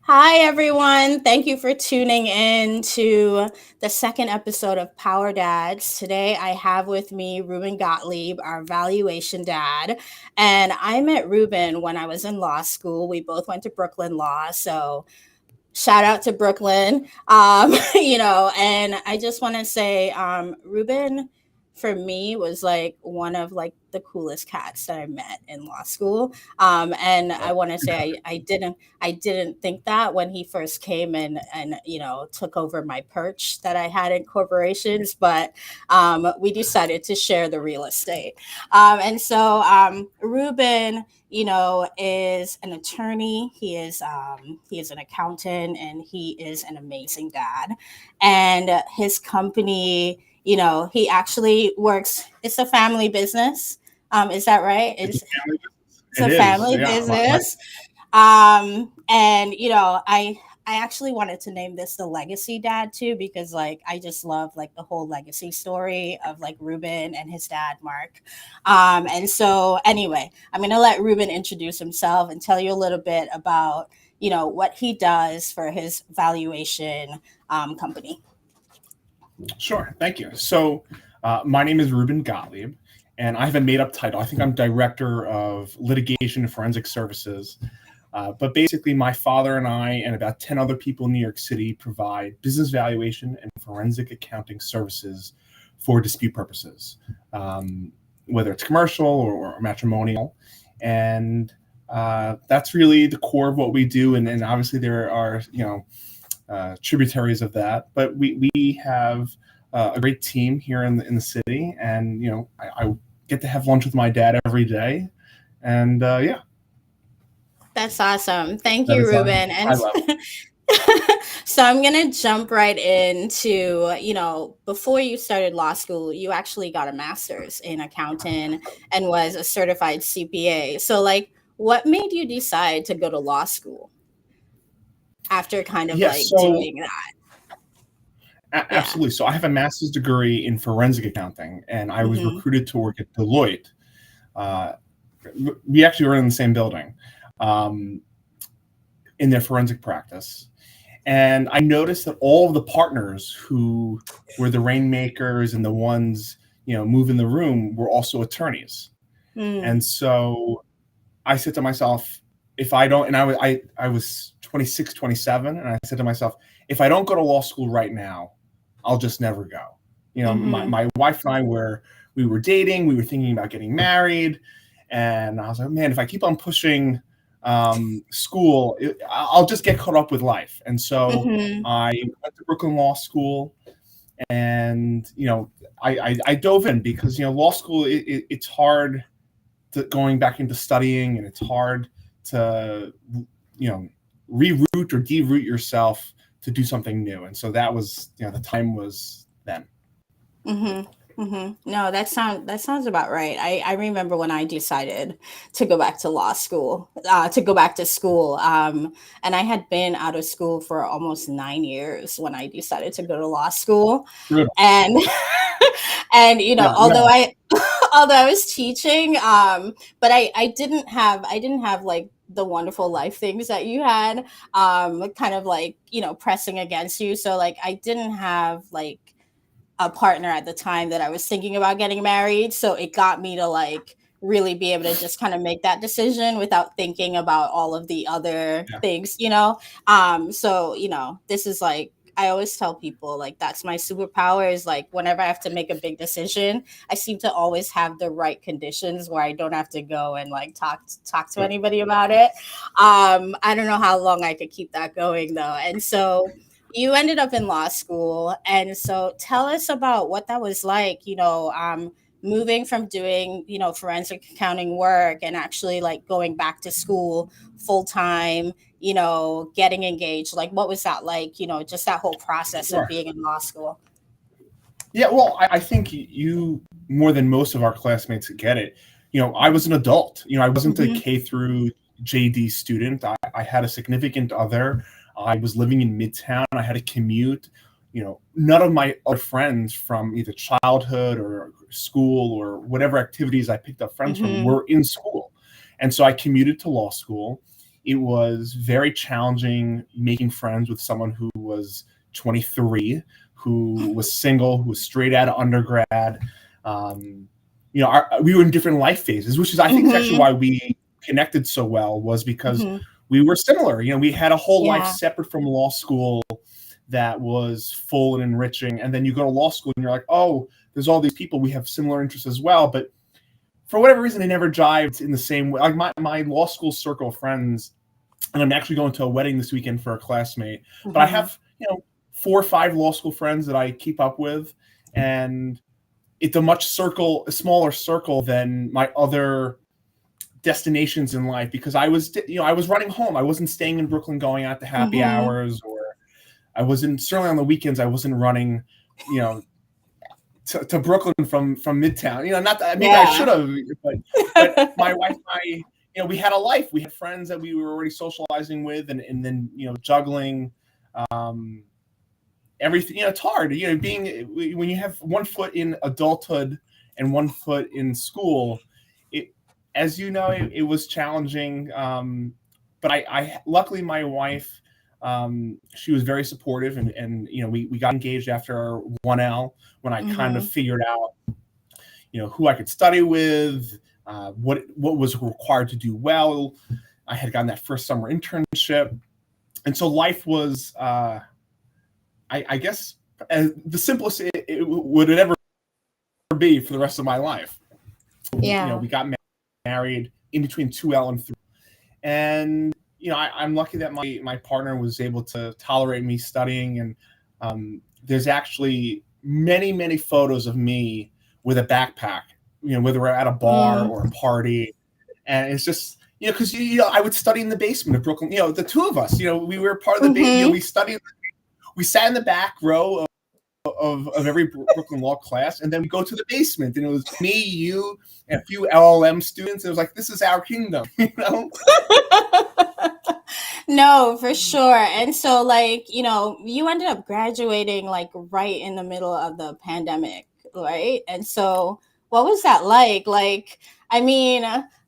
Hi, everyone. Thank you for tuning in to the second episode of Power Dads. Today, I have with me Reuben Gottlieb, our valuation dad. And I met Reuben when I was in law school. We both went to Brooklyn Law. So, shout out to Brooklyn. And I just want to say, Ruben for me was like one of like the coolest cats that I met in law school. And I Well, want to say I didn't think that when he first came and took over my perch that I had in corporations, but we decided to share the real estate. And so Ruben is an attorney. He is an accountant, and he is an amazing dad. And his company, he actually works. It's a family business. Is that right? it's a It's family business. it's It a is, family yeah. My business. And I actually wanted to name this the legacy dad too, because like I just love like the whole legacy story of like Ruben and his dad Mark. And so anyway, I'm gonna let Ruben introduce himself and tell you a little bit about what he does for his valuation company. Sure, thank you. My name is Reuben Gottlieb, and I have a made-up title. I think I'm Director of Litigation and Forensic Services. But basically, my father and I and about 10 other people in New York City provide business valuation and forensic accounting services for dispute purposes, whether it's commercial or matrimonial. And that's really the core of what we do. And obviously, there are, tributaries of that. But we have a great team here in the city. And, I get to have lunch with my dad every day. And yeah, That's awesome. Thank that you, is Ruben. high And level. so I'm going to jump right into, before you started law school, you actually got a master's in accounting and was a certified CPA. So, like, what made you decide to go to law school after kind of Yes, like so doing that? Yeah. absolutely. So I have a master's degree in forensic accounting, and I was Hmm. recruited to work at Deloitte. Uh, we actually were in the same building um, in their forensic practice. And I noticed that all of the partners who were the rainmakers and the ones, moving the room were also attorneys. Mm. And so I said to myself, if I don't, and I was 26, 27, and I said to myself, if I don't go to law school right now, I'll just never go. Hmm. My wife and I we were dating, we were thinking about getting married, and I was like, man, if I keep on pushing school, I'll just get caught up with life. And so Hmm. I went to Brooklyn Law School, and I dove in because law school it's hard going back into studying, and it's hard to you know reroute or deroute yourself to do something new. And so that was the time was then. Hmm. No, that sounds about right. I remember when I decided to go back to law school, to go back to school, and I had been out of school for almost 9 years when I decided to go to law school, Brutal. and and Yeah, although no, I although I was teaching, but I didn't have like the wonderful life things that you had, kind of like pressing against you. So like I didn't have like a partner at the time that I was thinking about getting married. So it got me to like really be able to just kind of make that decision without thinking about all of the other yeah, things. So, this is like I always tell people like that's my superpower is like whenever I have to make a big decision, I seem to always have the right conditions where I don't have to go and like talk to good. anybody about it. I don't know how long I could keep that going though. And so you ended up in law school, and so tell us about what that was like, moving from doing forensic accounting work and actually like going back to school full time, getting engaged. Like what was that like, just that whole process of Sure. being in law school? Yeah, well, I think you more than most of our classmates get it. I was an adult. I wasn't a Hmm. K through JD student. I had a significant other. I was living in Midtown. I had a commute. None of my other friends from either childhood or school or whatever activities I picked up friends from Hmm. were in school. And so I commuted to law school. It was very challenging making friends with someone who was 23, who was single, who was straight out of undergrad. We were in different life phases, which is, I think, is actually why we connected so well, was because we were similar. We had a whole life separate from law school that was full and enriching. And then you go to law school and you're like, oh, there's all these people, we have similar interests as well. But for whatever reason, they never jived in the same way. Like my law school circle of friends, and I'm actually going to a wedding this weekend for a classmate, but I have, 4 or 5 law school friends that I keep up with, and it's a smaller circle than my other destinations in life, because I was running home. I wasn't staying in Brooklyn, going out to happy hours, or I wasn't, certainly on the weekends, I wasn't running, to Brooklyn from Midtown. Not that, maybe I should have, but my wife and I, we had a life. We had friends that we were already socializing with, and then, juggling everything. It's hard, when you have one foot in adulthood and one foot in school. As you know, it was challenging. But I luckily, my wife, she was very supportive, and we got engaged after our 1L, when I kind of figured out, who I could study with, what was required to do well. I had gotten that first summer internship, and so life was, I guess, the simplest it would ever be for the rest of my life. Yeah. We got married in between 2L and 3, and I'm lucky that my partner was able to tolerate me studying, and there's actually many photos of me with a backpack, whether we're at a bar or a party, and it's just, because I would study in the basement of Brooklyn. The two of us, we were part of the basement. We studied. We sat in the back row of every Brooklyn law class, and then we go to the basement, and it was me, you, and a few LLM students. It was like, this is our kingdom, No, for sure. And so, you ended up graduating right in the middle of the pandemic, right? And so what was that like? I mean,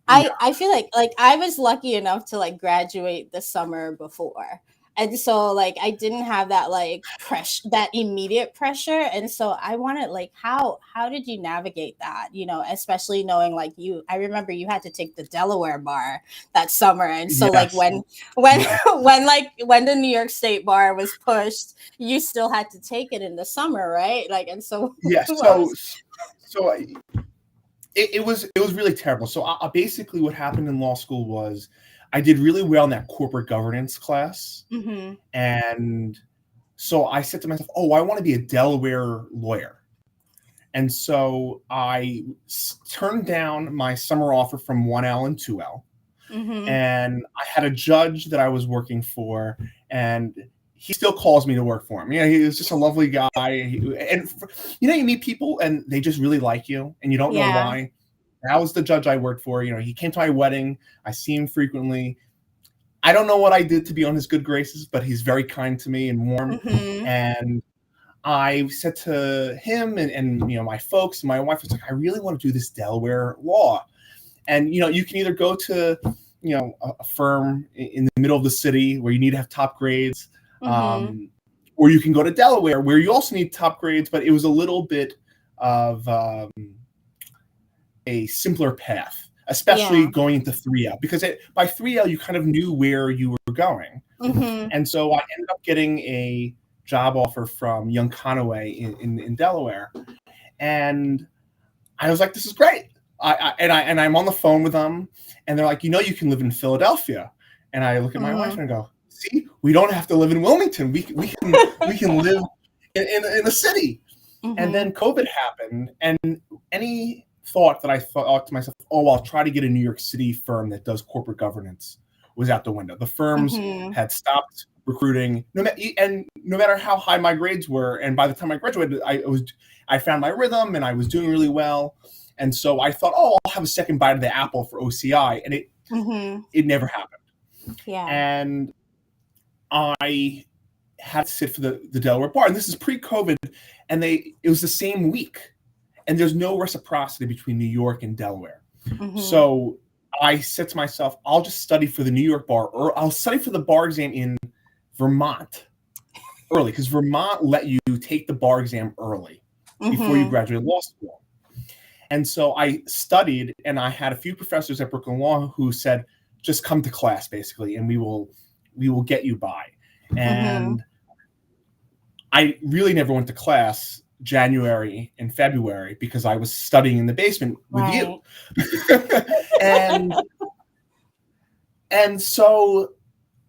I feel like I was lucky enough to graduate the summer before. And so I didn't have that pressure, that immediate pressure. And so I wanted how did you navigate that? Especially knowing I remember you had to take the Delaware bar that summer. And so Yes. when the New York State bar was pushed, you still had to take it in the summer, right? And so yes. So it was really terrible. So basically what happened in law school was I did really well in that corporate governance class. And so I said to myself, oh, I want to be a Delaware lawyer. And so I turned down my summer offer from 1L and 2L. And I had a judge that I was working for, and he still calls me to work for him. He was just a lovely guy. And you meet people and they just really like you, and you don't know why. That was the judge I worked for. He came to my wedding. I see him frequently. I don't know what I did to be on his good graces, but he's very kind to me and warm. And I said to him and my folks and my wife, was like, I really want to do this Delaware law. And you can either go to a firm in the middle of the city where you need to have top grades, or you can go to Delaware where you also need top grades, but it was a little bit of a simpler path, especially going into 3L, because by 3L you kind of knew where you were going. And so I ended up getting a job offer from Young Conaway in Delaware, and I was like, this is great. I'm on the phone with them, and they're like, you can live in Philadelphia. And I look at my wife and I go, see, we don't have to live in Wilmington. We can live in the city. And then COVID happened, and any thought that I thought to myself, oh, I'll try to get a New York City firm that does corporate governance, was out the window. The firms had stopped recruiting, no matter how high my grades were. And by the time I graduated, I found my rhythm and I was doing really well. And so I thought, oh, I'll have a second bite of the apple for OCI, and it never happened. And I had to sit for the Delaware bar, and this is pre-COVID, and it was the same week, and there's no reciprocity between New York and Delaware. So I said to myself, I'll just study for the New York bar, or I'll study for the bar exam in Vermont early, because Vermont let you take the bar exam early before you graduate law school. And so I studied, and I had a few professors at Brooklyn Law who said, just come to class, basically, and we will get you by. And I really never went to class January and February because I was studying in the basement with you. And so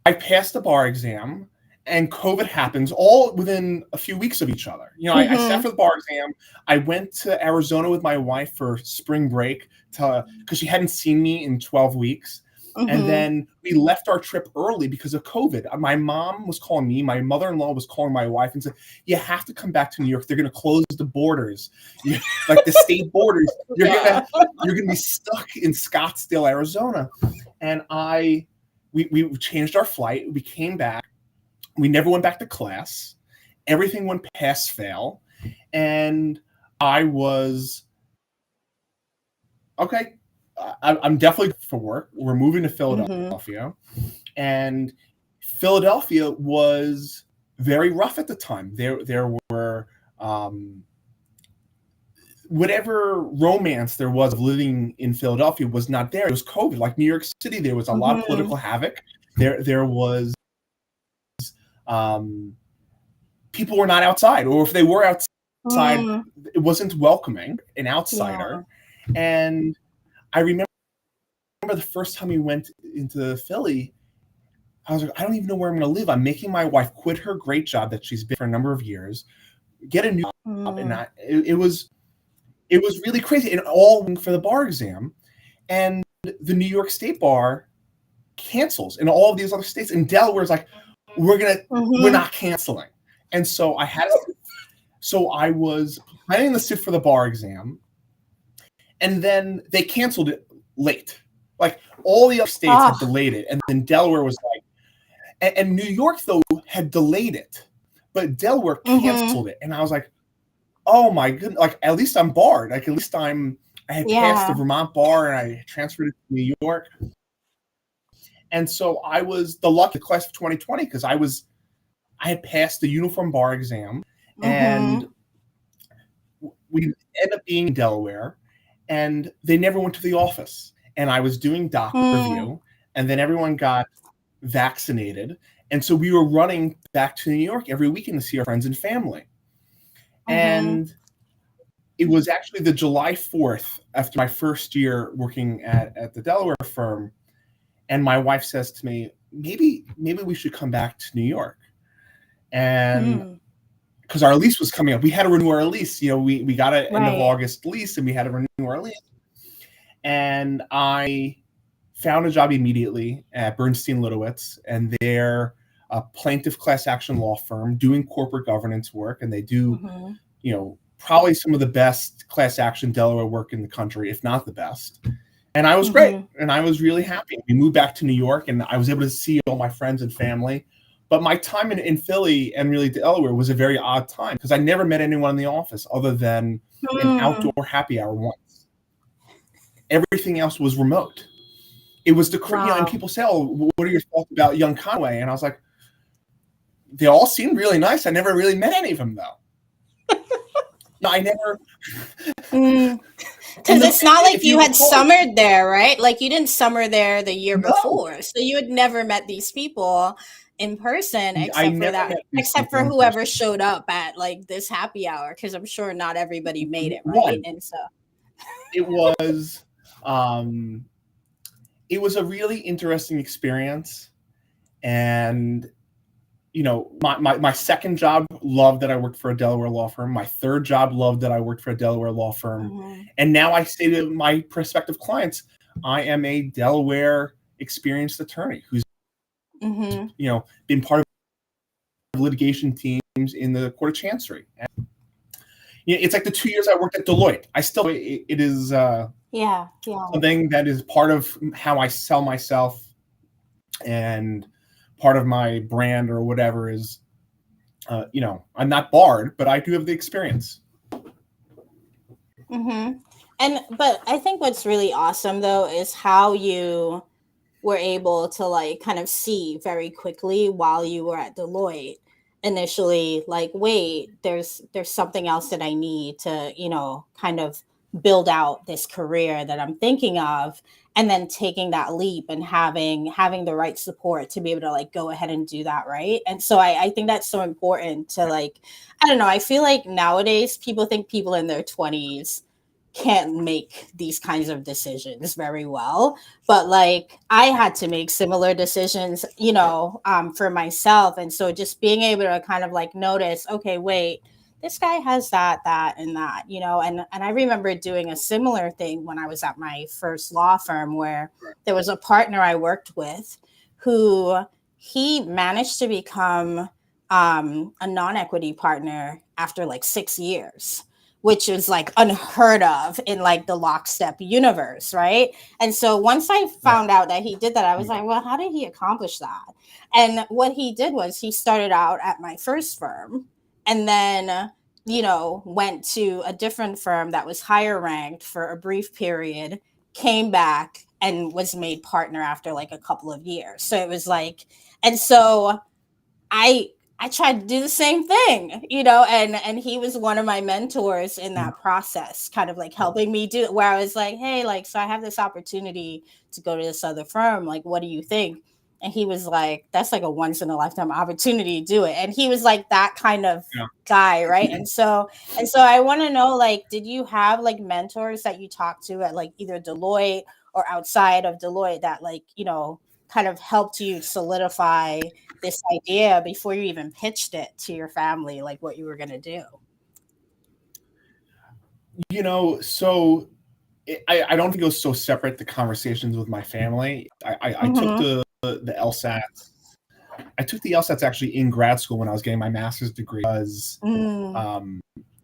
I passed the bar exam, and COVID happens all within a few weeks of each other. I sat for the bar exam. I went to Arizona with my wife for spring break because she hadn't seen me in 12 weeks. And then we left our trip early because of COVID. My mom was calling me. My mother-in-law was calling my wife and said, you have to come back to New York. They're going to close the borders, like the state borders. You're going to be stuck in Scottsdale, Arizona. And we changed our flight. We came back. We never went back to class. Everything went pass fail. And I was, okay, I'm definitely for work. We're moving to Philadelphia. And Philadelphia was very rough at the time. There were whatever romance there was of living in Philadelphia was not there. It was COVID. Like New York City, there was a lot of political havoc. There was people were not outside, or if they were outside, it wasn't welcoming an outsider. And I remember the first time we went into Philly, I was like, I don't even know where I'm going to live. I'm making my wife quit her great job that she's been for a number of years, get a new job, and it was really crazy. And all for the bar exam, and the New York State Bar cancels, and all of these other states. And Delaware's like, we're not canceling. And so I was planning to sit for the bar exam, and then they canceled it late. Like all the other states had delayed it, and then Delaware was like, and New York though had delayed it, but Delaware canceled it, and I was like, oh my goodness! Like at least I'm barred. Like at least I had passed the Vermont bar, and I transferred it to New York. And so I was the lucky class of 2020 because I had passed the uniform bar exam, and we ended up being in Delaware, and they never went to the office. And I was doing doc review, and then everyone got vaccinated. And so we were running back to New York every weekend to see our friends and family. And it was actually the July 4th after my first year working at the Delaware firm. And my wife says to me, maybe we should come back to New York. And because our lease was coming up, we had to renew our lease. We got an end of August lease, and we had to renew our lease. And I found a job immediately at Bernstein Litowitz, and they're a plaintiff class action law firm doing corporate governance work. And they do, probably some of the best class action Delaware work in the country, if not the best. And I was great, and I was really happy. We moved back to New York, and I was able to see all my friends and family. But my time in Philly and really Delaware was a very odd time because I never met anyone in the office other than an outdoor happy hour once. Everything else was remote. It was and people say, "Oh, what are your thoughts about Young Conway?" And I was like, "They all seemed really nice. I never really met any of them, though." No, I never. Because it's not like you had summered there, right? Like you didn't summer there the year before, so you had never met these people in person except for whoever showed up at like this happy hour. Because I'm sure not everybody made it, right? And so it was a really interesting experience, and my second job, loved that I worked for a Delaware law firm. My third job, loved that I worked for a Delaware law firm. And now I say to my prospective clients, I am a Delaware experienced attorney who's been part of litigation teams in the Court of Chancery. And, it's like the 2 years I worked at Deloitte. It is something that is part of how I sell myself, and part of my brand or whatever is, I'm not barred, but I do have the experience. But I think what's really awesome though is how you were able to like kind of see very quickly while you were at Deloitte initially, like, wait, there's something else that I need to, kind of build out this career that I'm thinking of, and then taking that leap and having the right support to be able to like go ahead and do that, right? And so I think that's so important to like, I don't know, I feel like nowadays people think people in their 20s can't make these kinds of decisions very well, but like I had to make similar decisions, for myself. And so just being able to kind of like notice, okay, wait, this guy has that and that, and I remember doing a similar thing when I was at my first law firm, where there was a partner I worked with who he managed to become a non-equity partner after like 6 years, which is like unheard of in like the lockstep universe, right? And so once I Right. found out that he did that, I was like, well, how did he accomplish that? And what he did was he started out at my first firm and then, went to a different firm that was higher ranked for a brief period, came back and was made partner after like a couple of years. So it was like, and so I I tried to do the same thing, and he was one of my mentors in that process, kind of like helping me do it, where I was like, hey, like, so I have this opportunity to go to this other firm. Like, what do you think? And he was like, that's like a once in a lifetime opportunity to do it. And he was like that kind of Yeah. guy, right? And so I want to know, like, did you have like mentors that you talked to at like either Deloitte or outside of Deloitte that like, kind of helped you solidify this idea before you even pitched it to your family, like what you were going to do? So I don't think it was so separate, the conversations with my family. I took Mm-hmm. the LSATs. I took the LSATs actually in grad school when I was getting my master's degree, because Mm-hmm.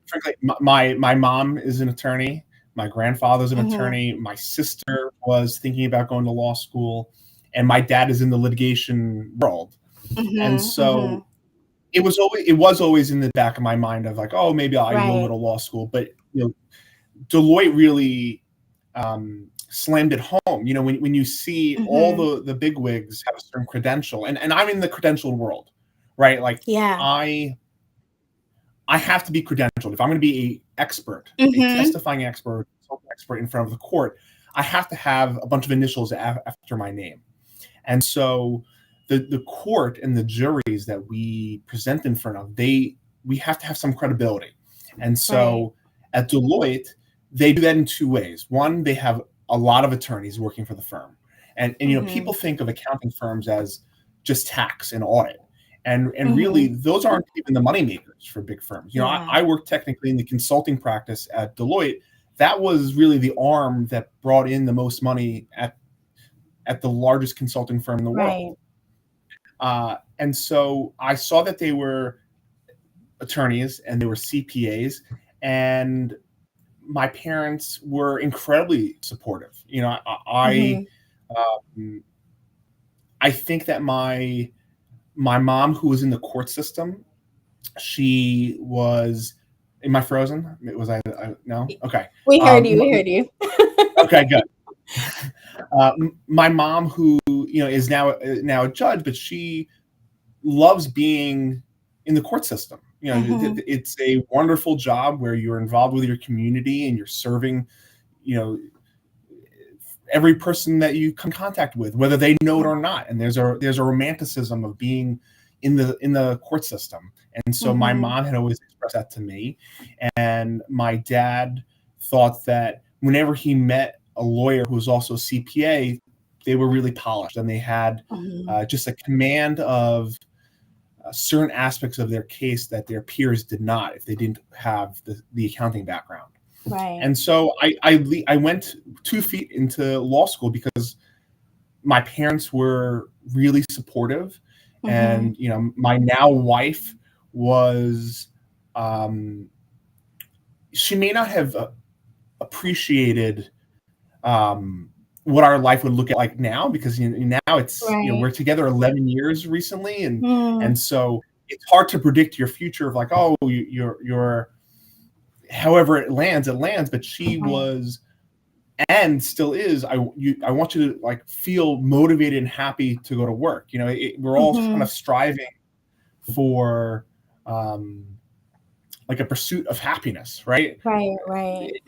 frankly, my mom is an attorney. My grandfather's an Mm-hmm. attorney. My sister was thinking about going to law school, and my dad is in the litigation world. And Mm-hmm. so it was always in the back of my mind of like, oh, maybe I will go Right. to law school. But Deloitte really slammed it home. When you see all Mm-hmm. the bigwigs have a certain credential, and I'm in the credentialed world, right? Like Yeah. I have to be credentialed. If I'm going to be a Mm-hmm. testifying expert in front of the court, I have to have a bunch of initials after my name. And so the court and the juries that we present in front of, we have to have some credibility. And Right. so at Deloitte, they do that in two ways. One, they have a lot of attorneys working for the firm. And Mm-hmm. people think of accounting firms as just tax and audit. And really, Mm-hmm. those aren't even the money makers for big firms. Yeah. I work technically in the consulting practice at Deloitte. That was really the arm that brought in the most money at the largest consulting firm in the world. Right. And so I saw that they were attorneys and they were CPAs, and my parents were incredibly supportive. Mm-hmm. Um, I think that my mom, who was in the court system, she was. Am I frozen? Was I no? Okay. We heard you. Um, We heard you. okay, good. My mom, who is now a judge, but she loves being in the court system. Mm-hmm. It's a wonderful job where you're involved with your community and you're serving, you know, every person that you come in contact with, whether they know it or not. And there's a romanticism of being in the court system. And so my Mm-hmm. mom had always expressed that to me, and my dad thought that whenever he met a lawyer who was also a CPA, they were really polished and they had Mm-hmm. just a command of certain aspects of their case that their peers did not if they didn't have the accounting background. Right. And so I went 2 feet into law school because my parents were really supportive, Mm-hmm. and my now wife was she may not have appreciated what our life would look like now, because now it's Right. we're together 11 years recently, and Mm. so it's hard to predict your future of like, oh, you're however it lands, but she was and still is. I want you to like feel motivated and happy to go to work. You know, we're all kind of striving for like a pursuit of happiness, right? Right.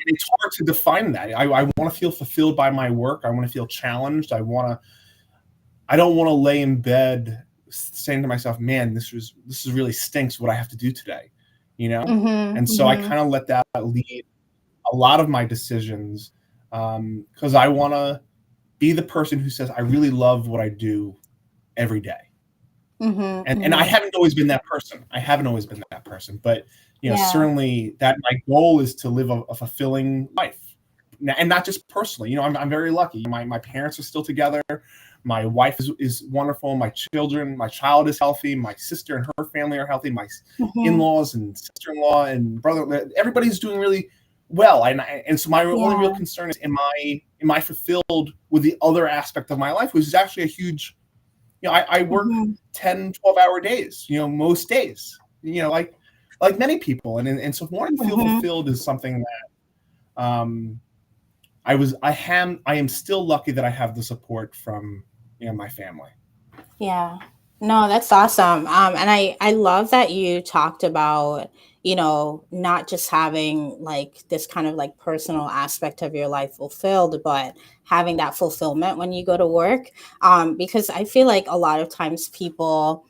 It's hard to define that. I want to feel fulfilled by my work. I want to feel challenged. I don't want to lay in bed saying to myself, man, this really stinks what I have to do today, you know? And so I kind of let that lead a lot of my decisions, because I want to be the person who says, I really love what I do every day. And I haven't always been that person. But you know, certainly that my goal is to live a fulfilling life, and not just personally. You know, I'm very lucky. My parents are still together. My wife is wonderful. My child is healthy. My sister and her family are healthy. My in-laws and sister-in-law and brother, everybody's doing really well. And so my only real concern is, am I fulfilled with the other aspect of my life, which is actually a huge, you know, I work 10, 12-hour days, you know, most days, you know, like many people. And so wanting to feel fulfilled is something that I am still lucky that I have the support from, you know, my family. Yeah. No, that's awesome. And I love that you talked about, you know, not just having like this kind of like personal aspect of your life fulfilled, but having that fulfillment when you go to work. Because I feel like a lot of times people,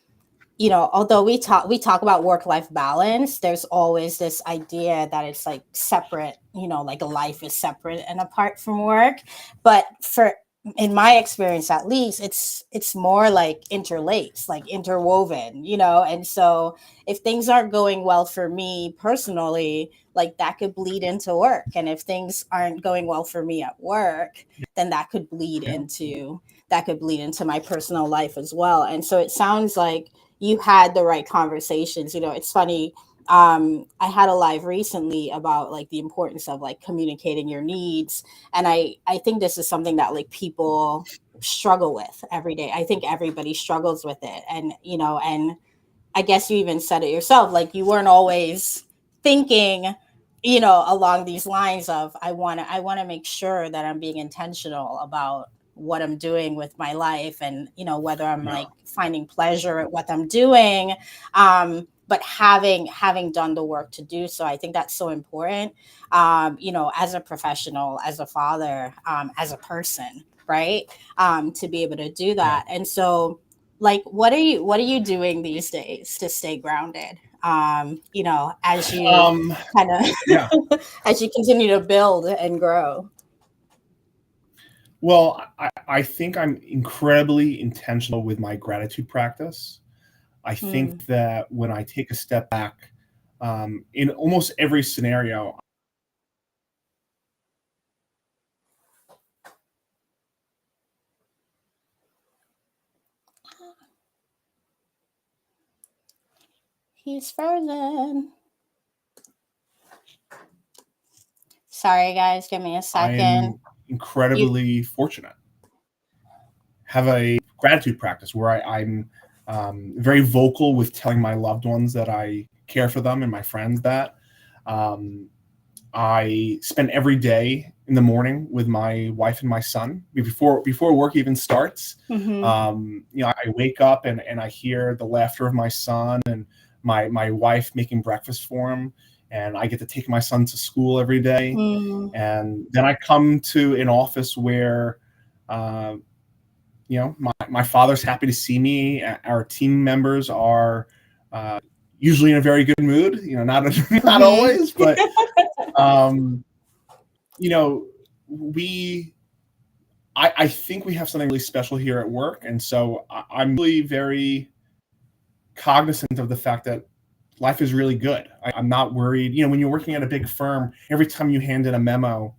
you know, although we talk about work-life balance, there's always this idea that it's like separate, you know, like life is separate and apart from work. But in my experience, at least, it's more like interlaced, like interwoven, you know. And so if things aren't going well for me personally, like that could bleed into work. And if things aren't going well for me at work, then that could bleed into my personal life as well. And so it sounds like you had the right conversations. You know, it's funny. I had a live recently about like the importance of like communicating your needs. And I think this is something that like people struggle with every day. I think everybody struggles with it. And, you know, and I guess you even said it yourself, like you weren't always thinking, you know, along these lines of, I want to make sure that I'm being intentional about what I'm doing with my life, and, you know, whether I'm like finding pleasure at what I'm doing. But having done the work to do so, I think that's so important, you know, as a professional, as a father, as a person, right? To be able to do that. And so, like, what are you doing these days to stay grounded? You know, as you kind of as you continue to build and grow. Well, I think I'm incredibly intentional with my gratitude practice. I think that when I take a step back, in almost every scenario, He's frozen. Sorry, guys. Give me a second. I'm incredibly fortunate. Have a gratitude practice where I'm very vocal with telling my loved ones that I care for them and my friends that. I spend every day in the morning with my wife and my son before work even starts. You know, I wake up and I hear the laughter of my son and my wife making breakfast for him, and I get to take my son to school every day. And then I come to an office where, you know, my father's happy to see me. Our team members are usually in a very good mood. You know, not always, but you know, I think we have something really special here at work, and so I'm really very cognizant of the fact that life is really good. I'm not worried. You know, when you're working at a big firm, every time you hand in a memo,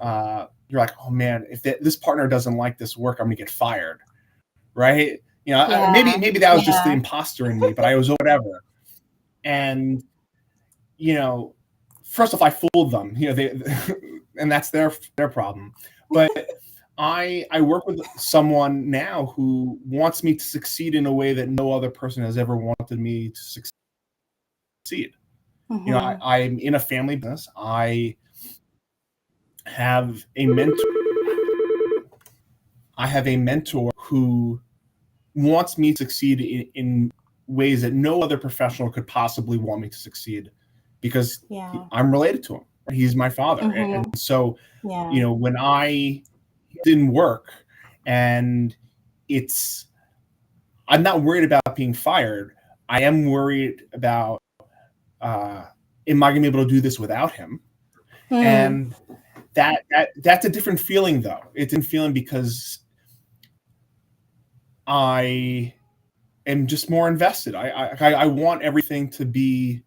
you're like, oh man, if this partner doesn't like this work, I'm gonna get fired, right? You know, maybe that was just the imposter in me, but I was whatever. And you know, first off, I fooled them. You know, and that's their problem. But I work with someone now who wants me to succeed in a way that no other person has ever wanted me to succeed. succeed. Mm-hmm. I'm in a family business. I have a mentor. I have a mentor who wants me to succeed in ways that no other professional could possibly want me to succeed, because Yeah. I'm related to him. He's my father. And Mm-hmm. so, Yeah. when I didn't work, and it's, I'm not worried about being fired. I am worried about, am I going to be able to do this without him? Mm. And that's a different feeling, though. It's a feeling because I am just more invested. I want everything to be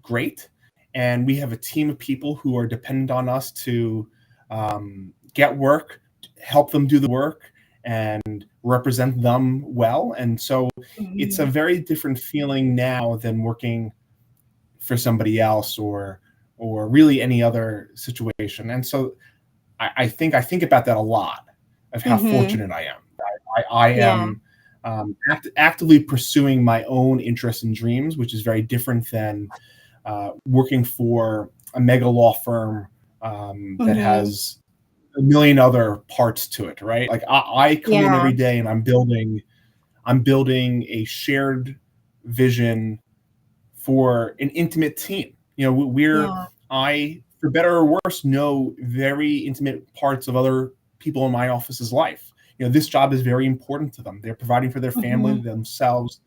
great, and we have a team of people who are dependent on us to get work, help them do the work, and represent them well. And so it's a Mm-hmm. very different feeling now than working for somebody else, or really any other situation. And so I think about that a lot, of how Mm-hmm. fortunate I am. I Yeah. am actively pursuing my own interests and dreams, which is very different than working for a mega law firm that Mm-hmm. has a million other parts to it, right? Like I come in Yeah. every day and I'm building a shared vision for an intimate team. Yeah. I, for better or worse, know very intimate parts of other people in my office's life. This job is very important to them. They're providing for their family, Mm-hmm. themselves.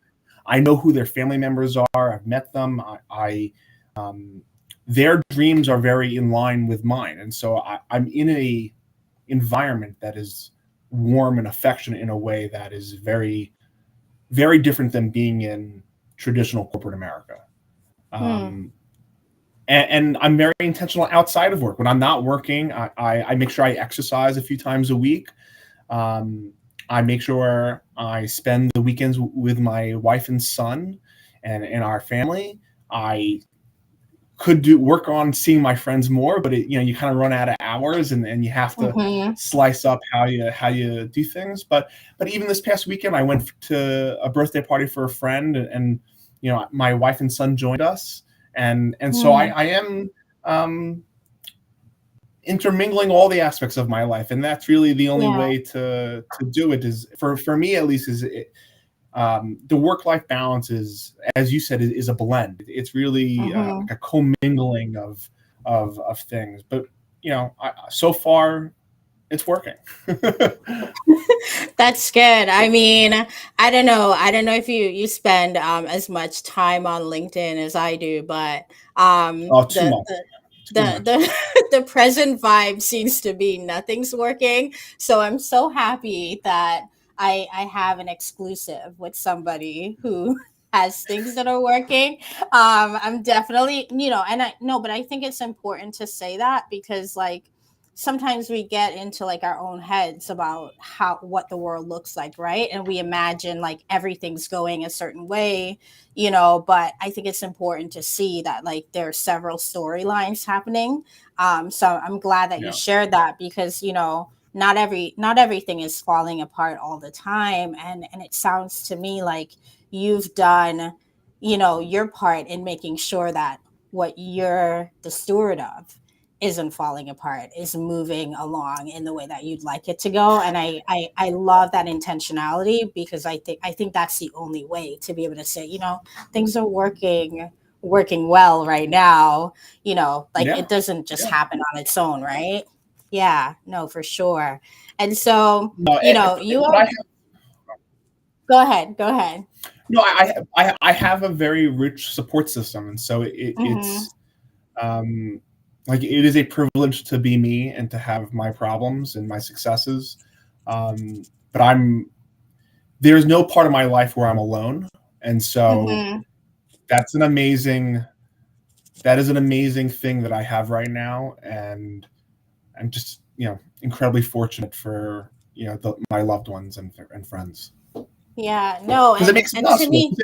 I know who their family members are. I've met them. Their dreams are very in line with mine, and so I'm in a environment that is warm and affectionate in a way that is very, very different than being in traditional corporate America. Mm. Um, and I'm very intentional outside of work. When I'm not working, I make sure I exercise a few times a week. Um, I make sure I spend the weekends with my wife and son, and our family. I could do work on seeing my friends more, but you kind of run out of hours, and you have to Mm-hmm. slice up how you do things. But even this past weekend, I went to a birthday party for a friend, and my wife and son joined us, and so Mm. I am um, intermingling all the aspects of my life, and that's really the only Yeah. way to do it. Is for me at least, is it, the work-life balance is, as you said, is a blend. It's really Mm-hmm. like a commingling of things. But so far it's working. That's good. I mean, I don't know. I don't know if you spend as much time on LinkedIn as I do, but Oh, too the much, the too the much. the the present vibe seems to be nothing's working. So I'm so happy that I have an exclusive with somebody who has things that are working. I'm definitely, and I no, but I think it's important to say that because like sometimes we get into like our own heads about how what the world looks like, right? And we imagine like everything's going a certain way, but I think it's important to see that like there are several storylines happening. So I'm glad that you Yeah, shared that because not everything is falling apart all the time, and it sounds to me like you've done your part in making sure that what you're the steward of isn't falling apart, is moving along in the way that you'd like it to go. And I love that intentionality because I think that's the only way to be able to say, things are working well right now. Like yeah, it doesn't just yeah. happen on its own, right? Yeah, no, for sure. And so, No, you but are, go ahead. no, I have a very rich support system, and so Mm-hmm. it's um, like it is a privilege to be me and to have my problems and my successes. But there's no part of my life where I'm alone, and so Mm-hmm. that's an amazing that is an amazing thing that I have right now, and I'm just incredibly fortunate for my loved ones and friends, Yeah, no, because it and makes it and to possible. me,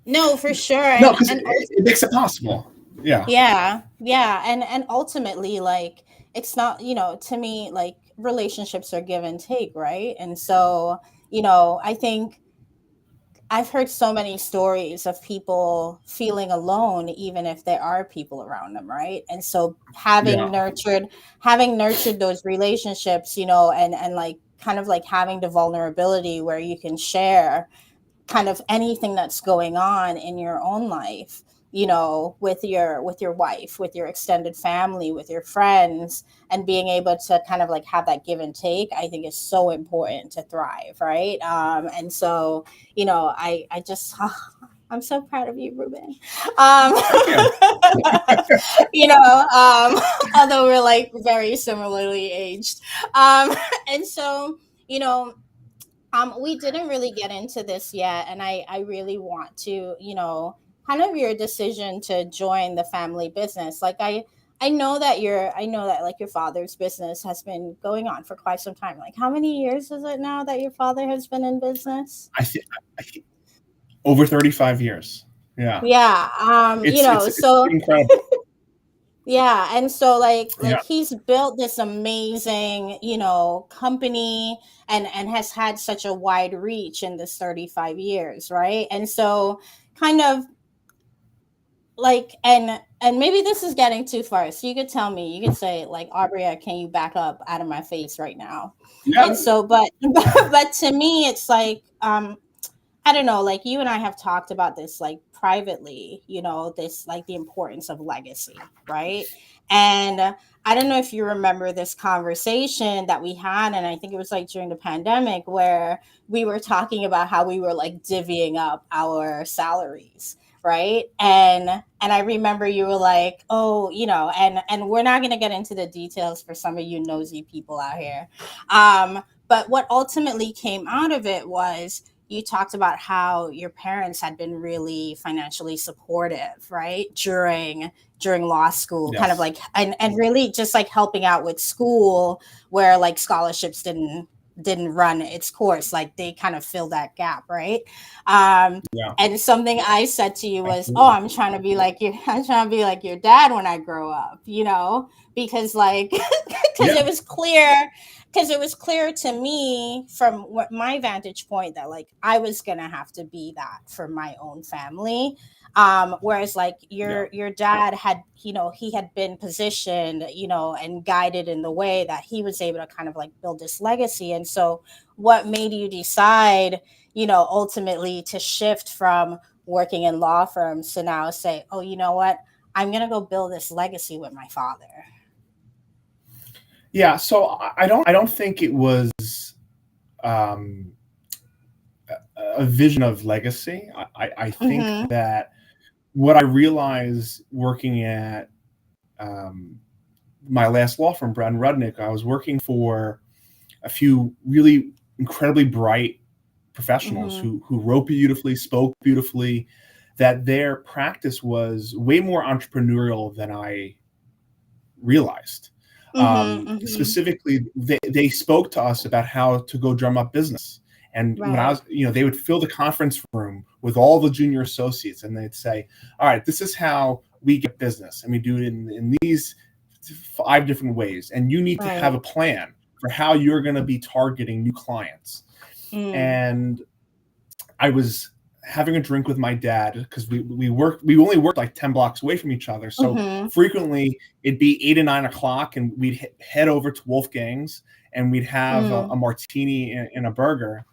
no, for sure. No, and because and it makes it possible. Yeah, Yeah, yeah, and ultimately, like, it's not, to me, like, relationships are give and take, right? And so, I think I've heard so many stories of people feeling alone, even if there are people around them, right? And so Yeah. having nurtured those relationships, and like kind of like having the vulnerability where you can share kind of anything that's going on in your own life, with your wife, with your extended family, with your friends, and being able to kind of like have that give and take, I think is so important to thrive, right? And so, I just I'm so proud of you, Ruben. um Thank you. Although we're like very similarly aged. um and so, you know we didn't really get into this yet, and I really want to, kind of your decision to join the family business. Like I know that like your father's business has been going on for quite some time. Like how many years is it now that your father has been in business? I think over 35 years. Yeah. Yeah. It's So incredible. yeah, and so like Yeah. he's built this amazing, company, and has had such a wide reach in this 35 years, right? And so kind of like and maybe this is getting too far. So you could tell me, you could say like, Aubrey, can you back up out of my face right now? Yeah. And so but to me it's like, I don't know, like you and I have talked about this like privately, this like the importance of legacy, right? And I don't know if you remember this conversation that we had, and I think it was like during the pandemic where we were talking about how we were like divvying up our salaries, right? And I remember you were like, oh, and we're not going to get into the details for some of you nosy people out here. But what ultimately came out of it was you talked about how your parents had been really financially supportive, right? During law school, kind of Yes. like, and really just like helping out with school where like scholarships didn't run its course. Like they kind of fill that gap, right? Yeah. And something I said to you was, oh, Absolutely. I'm trying to be like your dad when I grow up, because like because Yeah. it was clear to me from what my vantage point that like I was gonna have to be that for my own family. Whereas like Yeah. your dad had, he had been positioned, and guided in the way that he was able to kind of like build this legacy. And so what made you decide, ultimately to shift from working in law firms to now say, oh, you know what, I'm gonna go build this legacy with my father? Yeah. So I don't think it was um, a vision of legacy. I think Mm-hmm. that what I realized working at um, my last law firm, Brown Rudnick, I was working for a few really incredibly bright professionals Mm-hmm. who wrote beautifully, spoke beautifully, that their practice was way more entrepreneurial than I realized. Mm-hmm. Mm-hmm. Specifically, they spoke to us about how to go drum up business. And when I Right. was, they would fill the conference room with all the junior associates, and they'd say, "All right, this is how we get business, and we do it in these 5 different ways, and you need to have Right. a plan for how you're going to be targeting new clients." Mm. And I was having a drink with my dad because we only worked like 10 blocks away from each other. So Mm-hmm. frequently it'd be 8 or 9 o'clock and we'd head over to Wolfgang's and we'd have Mm. a martini and a burger.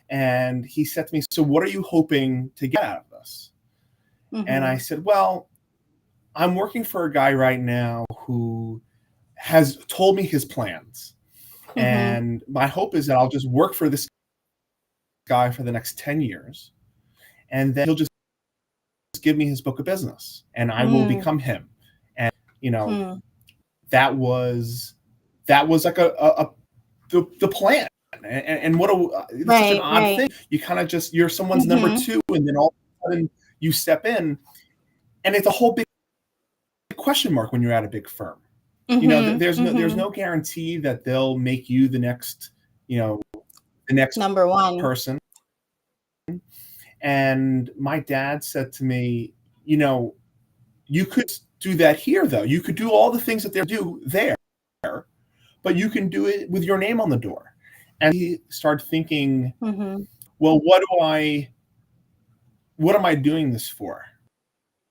And he said to me, "So what are you hoping to get out of this?" And I Mm-hmm. said, "Well, I'm working for a guy right now who has told me his plans. Mm-hmm. And my hope is that I'll just work for this guy for the next 10 years. And then he'll just give me his book of business and I will Mm. become him." And, you know, Mm. that was, that was like the plan. And what it's such an Right. odd Right. thing. You kind of just, you're someone's number Mm-hmm. two. And then all of a sudden you step in and it's a whole big question mark when you're at a big firm. Mm-hmm. There's Mm-hmm. no guarantee that they'll make you the next, you know, the next Number one. person. And my dad said to me, you could do that here, though. You could do all the things that they do there, but you can do it with your name on the door. And he started thinking, Mm-hmm. well, what do I what am I doing this for?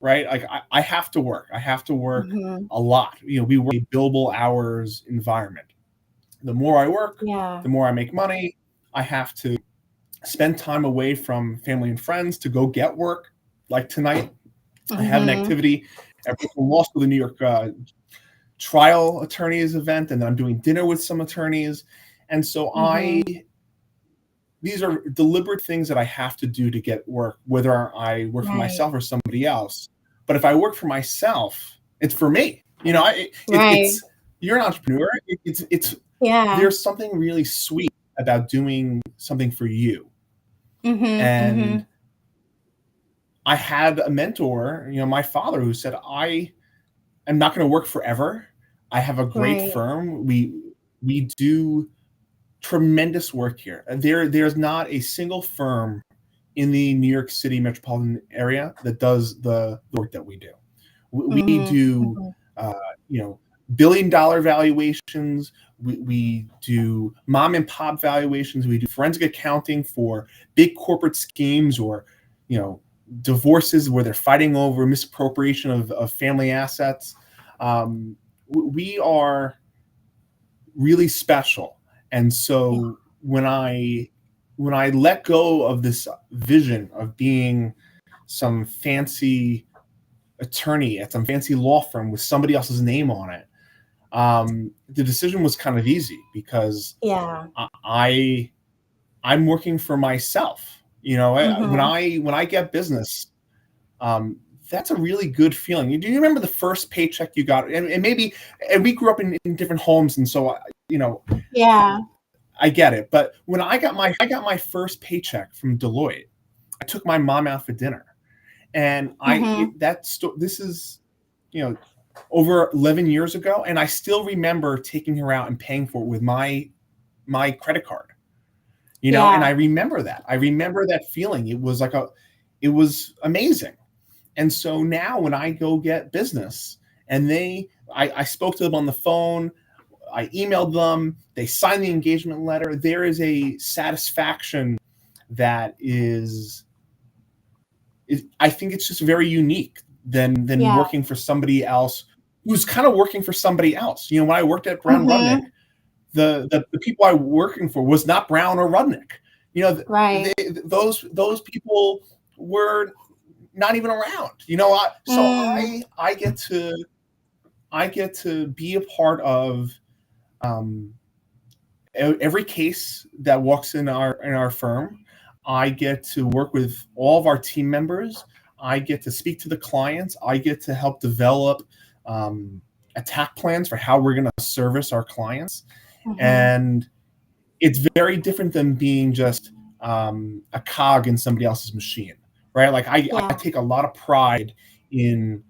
Right? Like I have to work. I have to work a lot. We work a billable hours environment. The more I work, the more I make money. I have to spend time away from family and friends to go get work. Like tonight, I have an activity at Brooklyn Law School, the New York trial attorneys event, and then I'm doing dinner with some attorneys. And so these are deliberate things that I have to do to get work, whether I work for myself or somebody else. But if I work for myself, it's for me. It's you're an entrepreneur. There's something really sweet about doing something for you. And I had a mentor, my father, who said, I am not going to work forever. I have a great firm. We do tremendous work here. There's not a single firm in the New York City metropolitan area that does the work that we do. We do, billion-dollar valuations. We do mom and pop valuations. We do forensic accounting for big corporate schemes or, divorces where they're fighting over misappropriation of family assets. We are really special. And so when I let go of this vision of being some fancy attorney at some fancy law firm with somebody else's name on it, the decision was kind of easy because I'm working for myself. When I get business, that's a really good feeling. Do you remember the first paycheck you got? And we grew up in different homes, and so I get it. But when I got my first paycheck from Deloitte, I took my mom out for dinner, and this is over 11 years ago, and I still remember taking her out and paying for it with my credit card. And I remember that feeling. It was amazing. And so now when I go get business and I spoke to them on the phone, I emailed them, they signed the engagement letter, there is a satisfaction that I think it's just very unique than working for somebody else who's kind of working for somebody else. When I worked at Brown Rudnick, the people I was working for was not Brown or Rudnick. Those people were not even around. I get to be a part of every case that walks in our firm. I get to work with all of our team members. I get to speak to the clients. I get to help develop attack plans for how we're going to service our clients. And it's very different than being just a cog in somebody else's machine, right? Like I take a lot of pride in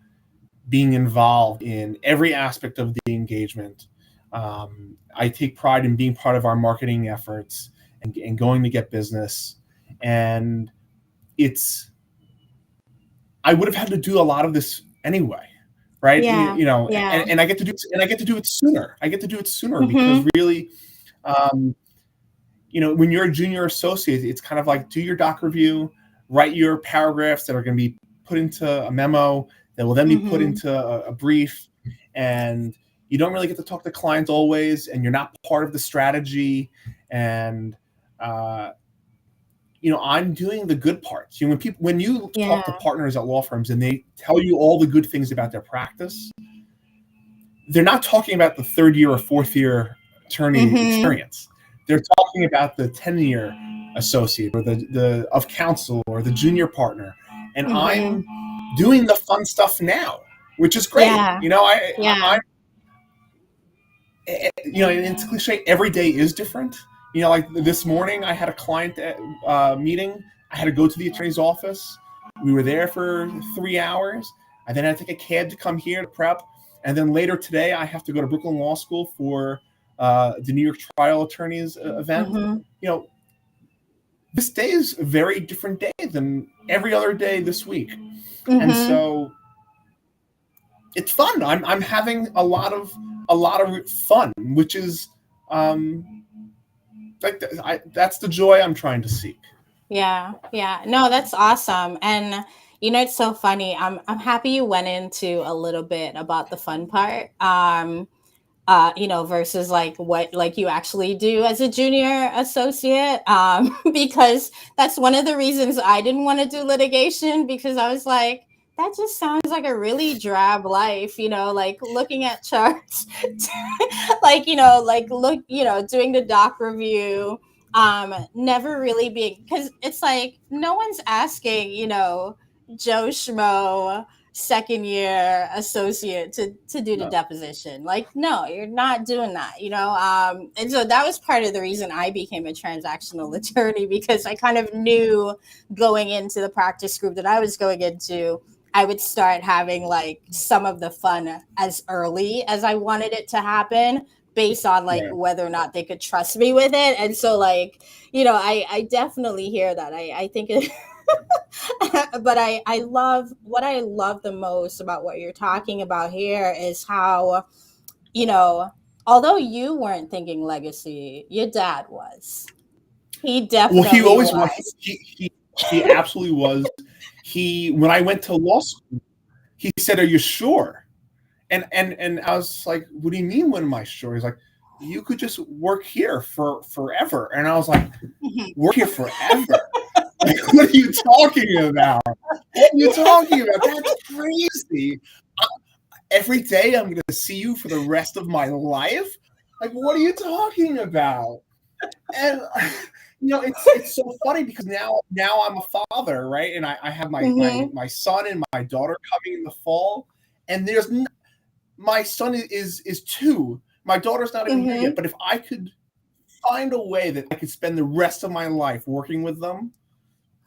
being involved in every aspect of the engagement. I take pride in being part of our marketing efforts and going to get business. And I would have had to do a lot of this anyway. Right. And I get to do it sooner. Because really, when you're a junior associate, it's kind of like do your doc review, write your paragraphs that are going to be put into a memo that will then be put into a brief. And you don't really get to talk to clients always, and you're not part of the strategy. And, I'm doing the good parts. When you talk to partners at law firms and they tell you all the good things about their practice, they're not talking about the third year or fourth year attorney experience. They're talking about the 10-year associate or the of counsel or the junior partner. And I'm doing the fun stuff now, which is great. It's cliche. Every day is different. Like this morning, I had a client meeting. I had to go to the attorney's office. We were there for 3 hours. And then I had to take a cab to come here to prep. And then later today, I have to go to Brooklyn Law School for the New York Trial Attorneys event. This day is a very different day than every other day this week. And so it's fun. I'm having a lot of fun, which is that's the joy I'm trying to seek. Yeah, yeah. No, that's awesome. And it's so funny. I'm happy you went into a little bit about the fun part. Versus like what like you actually do as a junior associate. Because that's one of the reasons I didn't want to do litigation, because I was like, that just sounds like a really drab life, like looking at charts, like, doing the doc review, never really being, because it's like no one's asking, Joe Schmo second year associate to do the No. deposition. Like, no, you're not doing that, and so that was part of the reason I became a transactional attorney, because I kind of knew going into the practice group that I was going into, I would start having like some of the fun as early as I wanted it to happen, based on like Yeah. whether or not they could trust me with it. And so like, I definitely hear that. I think it but I love, what I love the most about what you're talking about here is how, you know, although you weren't thinking legacy, your dad was. He Well, he definitely always was. was. He absolutely was. When I went to law school, he said, "Are you sure?" And I was like, "What do you mean? When am I sure?" He's like, "You could just work here for forever." And I was like, "Work here forever? Like, what are you talking about? What are you talking about? That's crazy. Every day I'm going to see you for the rest of my life? Like, what are you talking about?" And it's so funny because now I'm a father, right? And I have Hmm. my son and my daughter coming in the fall, and my son is 2. My daughter's not even here yet. Hmm. But if I could find a way that I could spend the rest of my life working with them,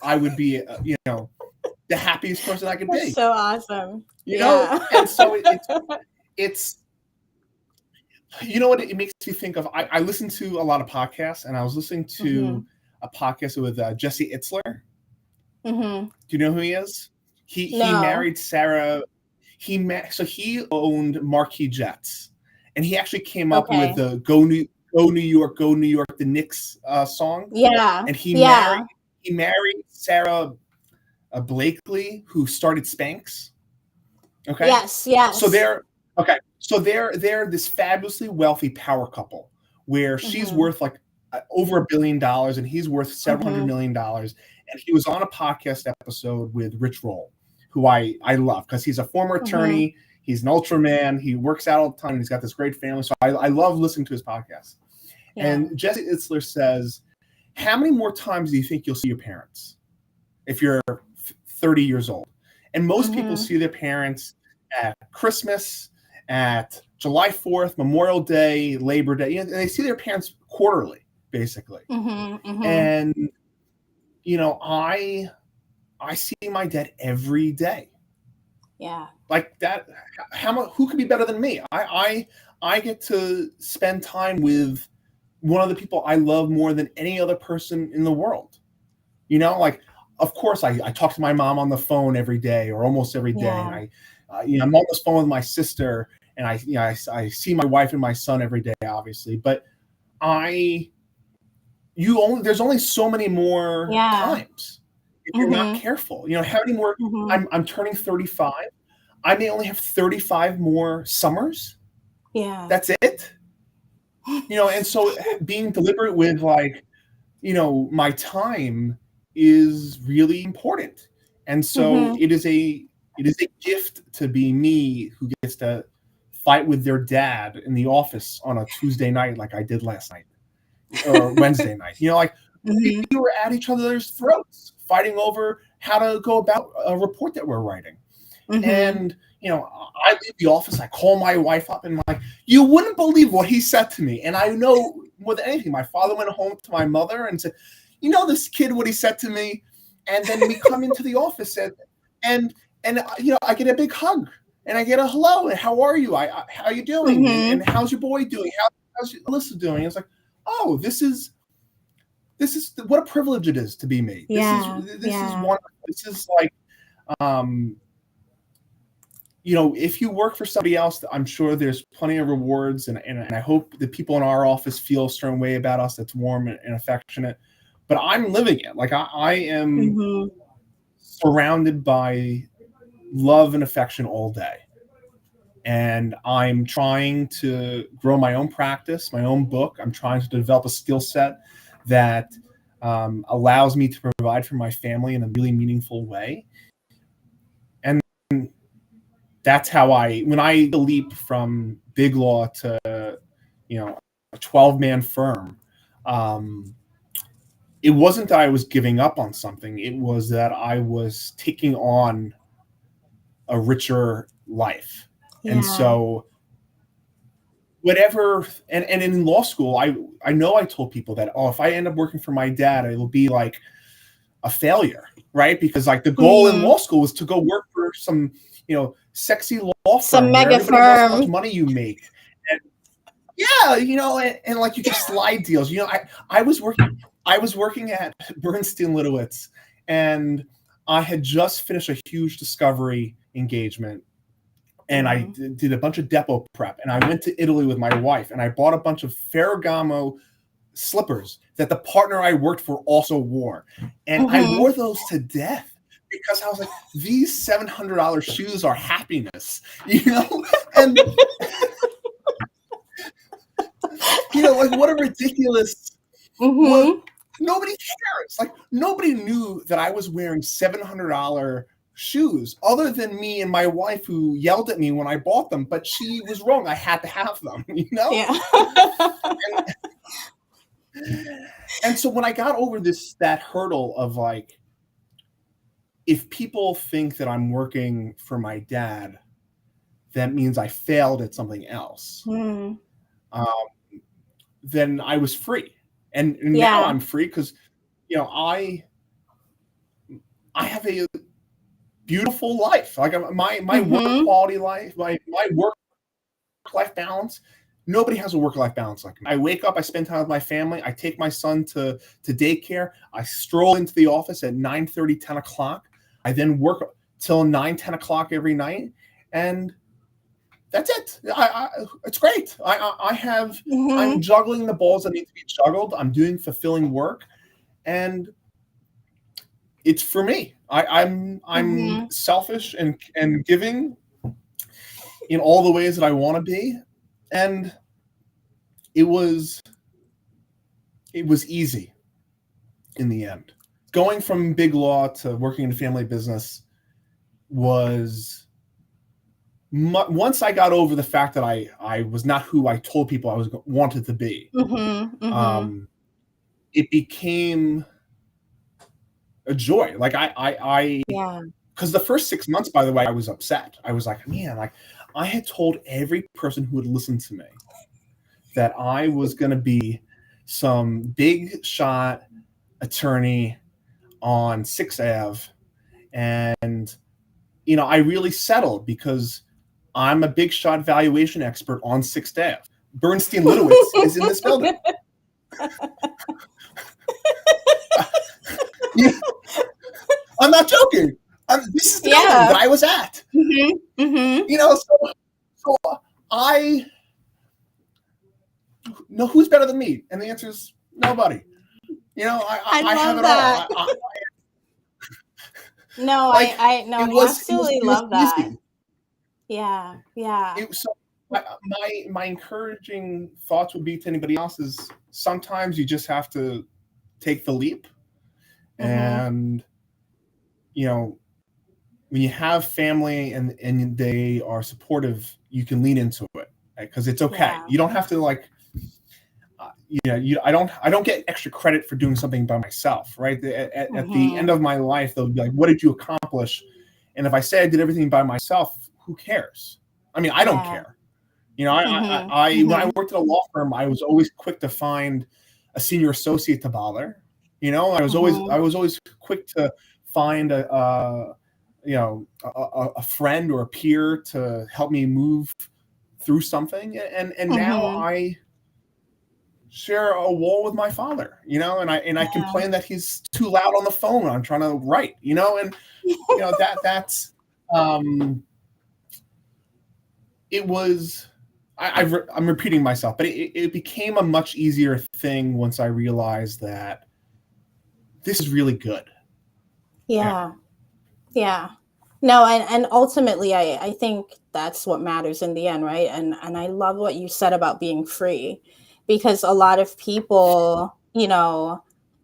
I would be, the happiest person I could That's be. so awesome. Yeah. And so it's what it makes me think of. I listen to a lot of podcasts, and I was listening Hmm. to a podcast with Jesse Itzler. Hmm. Do you know who he is? He No. married Sarah. So he owned Marquis Jets, and he actually came up with Okay. the Go New York, the Knicks song. Yeah. And Yeah. he married Sarah Blakely, who started Spanx. Okay, Yes. so Yes. they're this fabulously wealthy power couple where she's Hmm. worth like over $1 billion and he's worth several hundred Hmm. $1 million. And he was on a podcast episode with Rich Roll, who I love because he's a former Hmm. attorney. He's an Ultraman. He works out all the time. He's got this great family. So I love listening to his podcast. Yeah. And Jesse Itzler says, how many more times do you think you'll see your parents if you're 30 years old? And most people Hmm. see their parents at Christmas, at July 4th, Memorial Day, Labor Day. They see their parents quarterly, basically. Hmm. Hmm. And I see my dad every day. Yeah. Like that. Who could be better than me? I get to spend time with one of the people I love more than any other person in the world. Like, of course, I talk to my mom on the phone every day or almost every day, and Yeah. I'm on the phone with my sister, and I see my wife and my son every day, obviously. But there's only so many more Yeah. times if you're not Hmm. careful. How many more? Hmm. I'm turning 35. I may only have 35 more summers. Yeah. That's it. And so being deliberate with my time is really important. And so Hmm. it is a gift to be me who gets to fight with their dad in the office on a Tuesday night like I did last night or Wednesday night. Like we Hmm. were at each other's throats fighting over how to go about a report that we're writing. Hmm. And I leave the office, I call my wife up and I'm like, you wouldn't believe what he said to me. And I know more than anything, my father went home to my mother and said, this kid, what he said to me. And then we come into the office and I get a big hug and I get a hello and how are you? How are you doing? And Hmm. how's your boy doing? How's Alyssa doing? It's like, oh, this is what a privilege it is to be me. Yeah. This is Yeah. wonderful. This is like, um, if you work for somebody else, I'm sure there's plenty of rewards, and I hope the people in our office feel a certain way about us that's warm and affectionate. but I'm living it. Like I am Mm-hmm. surrounded by love and affection all day. And I'm trying to grow my own practice, my own book. I'm trying to develop a skill set that allows me to provide for my family in a really meaningful way. And that's how when I leap from big law to, a 12-man firm, it wasn't that I was giving up on something. It was that I was taking on a richer life. Yeah. And so whatever, and in law school, I know I told people that, if I end up working for my dad, it will be like a failure, right? Because like the goal in law school was to go work for some, sexy law firm, some mega where everybody knows how firm. much money you make. And yeah, and like you just slide deals. I was working at Bernstein Litowitz, and I had just finished a huge discovery engagement, and I did a bunch of depot prep, and I went to Italy with my wife, and I bought a bunch of Ferragamo slippers that the partner I worked for also wore, and I wore those to death because I was like, these $700 shoes are happiness, and like what a ridiculous. Nobody cares. Like nobody knew that I was wearing $700 shoes other than me and my wife, who yelled at me when I bought them, but she was wrong. I had to have them, Yeah. and so when I got over that hurdle of like, if people think that I'm working for my dad, that means I failed at something else. Then I was free. And now I'm free because, I have a beautiful life. Like my work quality life, my work-life balance. Nobody has a work-life balance like me. I wake up, I spend time with my family. I take my son to daycare. I stroll into the office at 9:30, 10 o'clock. I then work till 9, 10 o'clock every night. And that's it. It's great. I'm juggling the balls that need to be juggled. I'm doing fulfilling work, and it's for me. I'm selfish and giving in all the ways that I want to be, and it was easy in the end. Going from big law to working in family business was. Once I got over the fact that I was not who I told people I wanted to be, it became a joy. Like because the first 6 months, by the way, I was upset. I was like, man, like I had told every person who would listen to me that I was going to be some big shot attorney on 6th Ave, and I really settled because I'm a big shot valuation expert on 6th Ave. Bernstein Litowitz is in this building. I'm not joking. This is the building that I was at. So I know who's better than me, and the answer is nobody. I have it that. all. No, like, I absolutely love that. Easy. Yeah. So my encouraging thoughts would be to anybody else is sometimes you just have to take the leap, and when you have family and they are supportive, you can lean into it because it's okay. Yeah. You don't have to like. I don't get extra credit for doing something by myself, right? At the end of my life, they'll be like, "What did you accomplish?" And if I say I did everything by myself, who cares? I mean, I don't care. When I worked at a law firm, I was always quick to find a senior associate to bother. I was always quick to find a friend or a peer to help me move through something. And now I share a wall with my father, and I complain that he's too loud on the phone when I'm trying to write, and that's it was. I'm repeating myself, but it became a much easier thing once I realized that this is really good. Yeah. Yeah. No, and ultimately I think that's what matters in the end, right? And I love what you said about being free, because a lot of people,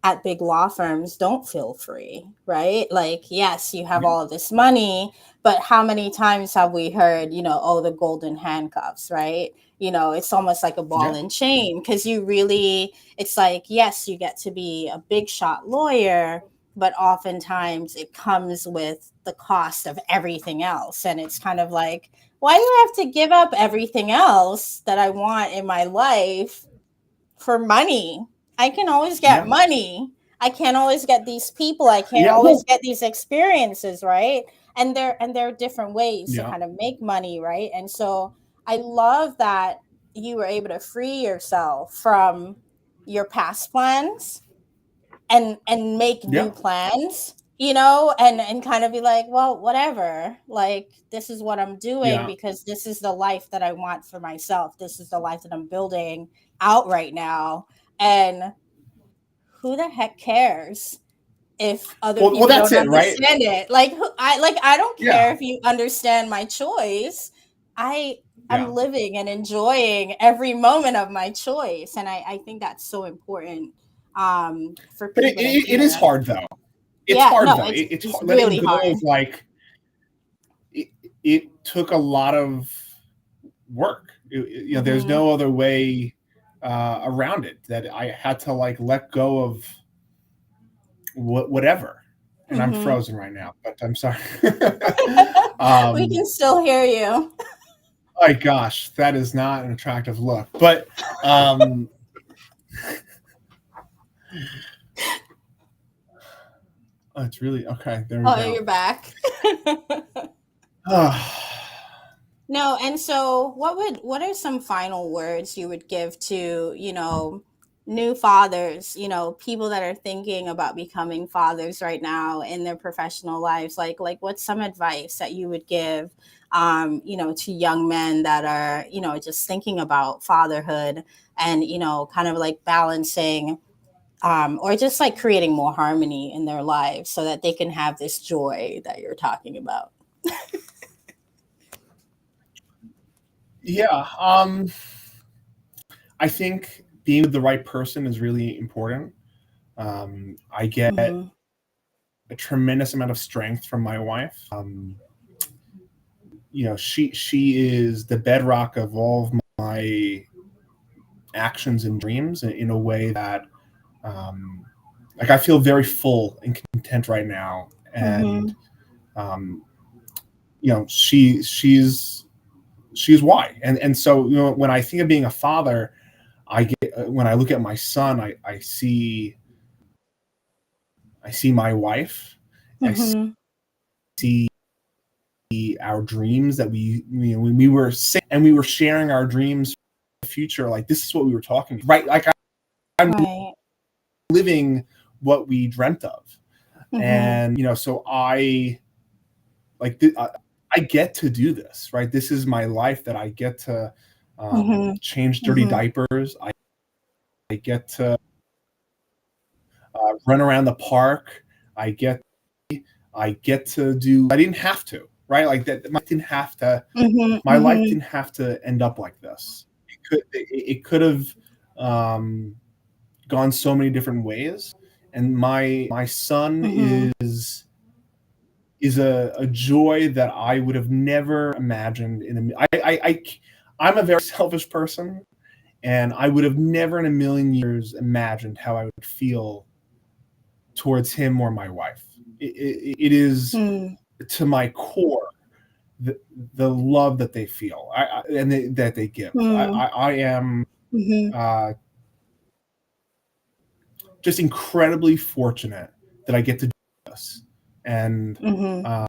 at big law firms don't feel free, right? Like, yes, you have Yeah. all of this money, but how many times have we heard, oh, the golden handcuffs, right? It's almost like a ball Yeah. and chain, because it's like, yes, you get to be a big shot lawyer, but oftentimes it comes with the cost of everything else. And it's kind of like, why do I have to give up everything else that I want in my life for money? I can always get Yeah. money. I can't always get these people. I can't Yeah. always Well, get these experiences, right? And there are different ways to yeah. kind of make money, right? And so I love that you were able to free yourself from your past plans and make new Yeah. plans, and kind of be like, well, whatever, like, this is what I'm doing Yeah. because this is the life that I want for myself. This is the life that I'm building out right now. And who the heck cares if other Well, people that's don't it, right? understand it? I don't care Yeah. if you understand my choice. I I'm Yeah. living and enjoying every moment of my choice, and I think that's so important, for But people to it is hear. hard though. It's Yeah, hard no, though. it's It's it's hard. Letting really go hard. of like it, it took a lot of work. There's Mhm. no other way around it. That I had to like let go of whatever. And I'm Mhm. frozen right now, but I'm sorry. We um, can still hear you. my gosh, that is not an attractive look. But um, oh, it's really okay. There we Oh, go. you're back. Ah, No, and so what are some final words you would give to, new fathers, people that are thinking about becoming fathers right now in their professional lives? Like what's some advice that you would give, to young men that are, just thinking about fatherhood and, kind of like balancing, or just like creating more harmony in their lives so that they can have this joy that you're talking about? yeah. I think being with the right person is really important. I get Mm-hmm. a tremendous amount of strength from my wife. She is the bedrock of all of my actions and dreams in a way that um, like I feel very full and content right now. Mm-hmm. And um, she's why. And so when I think of being a father, I get when I look at my son, I see my wife. I Mm-hmm. see our dreams that when we were sick and we were sharing our dreams for the future. Like this is what we were talking about, right? Like I'm Right. living what we dreamt of. Mm-hmm. And so I get to do this, right? This is my life that I get to Mm-hmm. change dirty Mm-hmm. diapers. I get to run around the park. I get I get to do. I didn't have to, right? Like that. Didn't have to. Mm-hmm. My life Mm-hmm. didn't have to end up like this. It could have um, gone so many different ways. And my son Mm-hmm. is a joy that I would have never imagined. I'm a very selfish person, and I would have never in a million years imagined how I would feel towards him or my wife. It is Mm-hmm. to my core the, the love that they feel that they give. I am Mm-hmm. uh, just incredibly fortunate that I get to do this. And Mm-hmm. uh,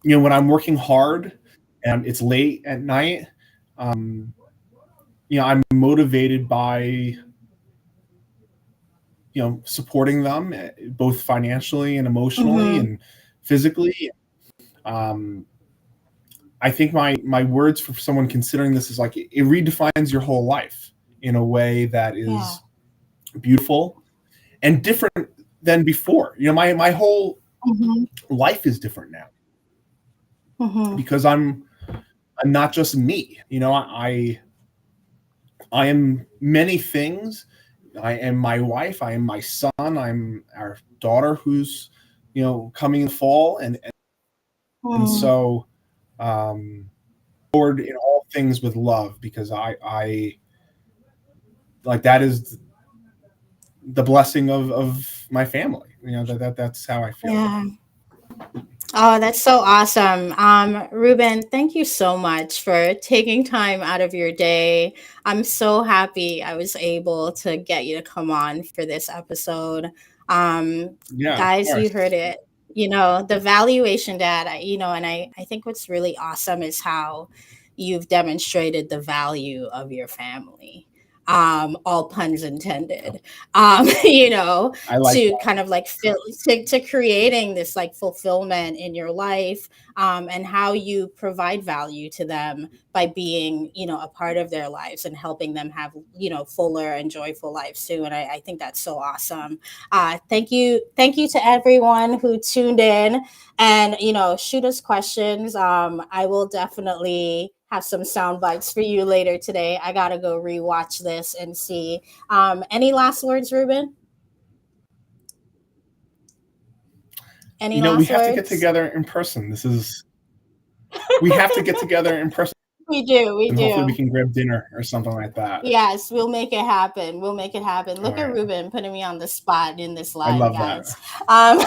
when I'm working hard and it's late at night, um, I'm motivated by supporting them both financially and emotionally Mm-hmm. and physically. Um, I think my words for someone considering this is like it redefines your whole life in a way that Yeah. is beautiful and different than before. My whole Mhm. life is different now Mhm. because I'm not just me. I am many things. I am my wife. I am my son. I'm our daughter who's coming in the fall, and Mm. so forward in all things with love because I like that is the blessing of my family. That's how I feel. Yeah. Oh, that's so awesome. Ruben, thank you so much for taking time out of your day. I'm so happy I was able to get you to come on for this episode. Um, Yeah, of Guys, you heard course. it. The valuation data, and I think what's really awesome is how you've demonstrated the value of your family. All puns intended. You know, I like to that. kind of like to creating this like fulfillment in your life, and how you provide value to them by being a part of their lives and helping them have fuller and joyful lives too. And I think that's so awesome. Thank you to everyone who tuned in, and shoot us questions. I will definitely have some sound bites for you later today. I gotta go rewatch this and see. Any last words, Ruben? Any We last have to get words? together in person. We have to get together in person, We do, we and hopefully we do. can grab dinner or something like that. Yes, we'll make it happen. We'll make it happen. All Look at right. Ruben putting me on the spot in this I line, love that. guys. Um,